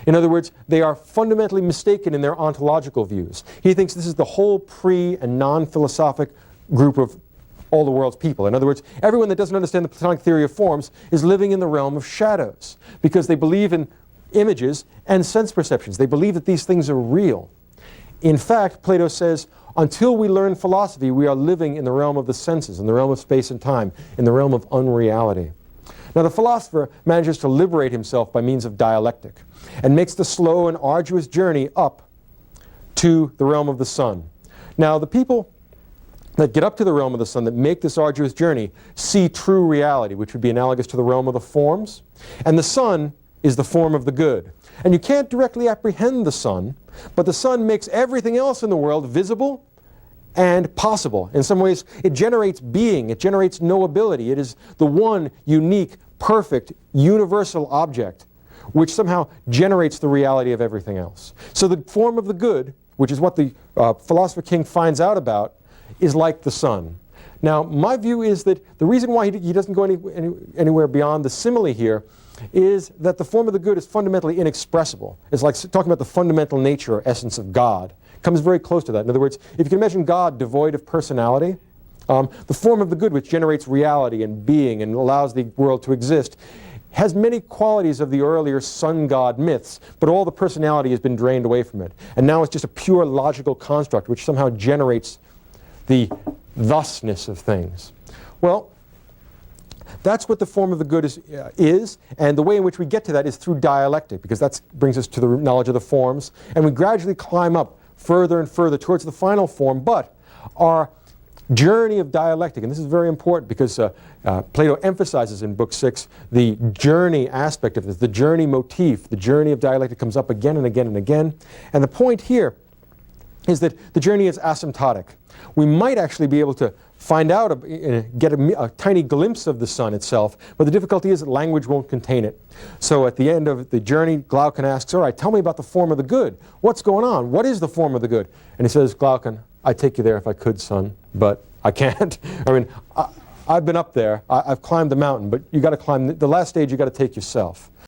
In other words, they are fundamentally mistaken in their ontological views. He thinks this is the whole pre- and non-philosophic group of all the world's people. In other words, everyone that doesn't understand the Platonic theory of forms is living in the realm of shadows because they believe in images and sense perceptions. They believe that these things are real. In fact, Plato says, until we learn philosophy, we are living in the realm of the senses, in the realm of space and time, in the realm of unreality. Now, the philosopher manages to liberate himself by means of dialectic and makes the slow and arduous journey up to the realm of the sun. Now, the people that get up to the realm of the sun, that make this arduous journey, see true reality, which would be analogous to the realm of the forms. And the sun is the form of the good. And you can't directly apprehend the sun, but the sun makes everything else in the world visible and possible. In some ways, it generates being, it generates knowability. It is the one unique, perfect, universal object which somehow generates the reality of everything else. So the form of the good, which is what the philosopher king finds out about, is like the sun. Now, my view is that the reason why he doesn't go anywhere beyond the simile here is that the form of the good is fundamentally inexpressible. It's like talking about the fundamental nature or essence of God. It comes very close to that. In other words, if you can imagine God devoid of personality, the form of the good, which generates reality and being and allows the world to exist, has many qualities of the earlier sun god myths, but all the personality has been drained away from it. And now it's just a pure logical construct which somehow generates the thusness of things. Well, that's what the form of the good is, and the way in which we get to that is through dialectic, because that brings us to the knowledge of the forms, and we gradually climb up further and further towards the final form. But our journey of dialectic, and this is very important because Plato emphasizes in Book 6 the journey aspect of this, the journey motif, the journey of dialectic comes up again and again and again. And the point here is that the journey is asymptotic. We might actually be able to find out, get a tiny glimpse of the sun itself, but the difficulty is that language won't contain it. So at the end of the journey, Glaucon asks, all right, tell me about the form of the good. What's going on? What is the form of the good? And he says, Glaucon, I'd take you there if I could, son, but I can't. I mean, I've been up there. I've climbed the mountain, but you got to climb the last stage. You got to take yourself.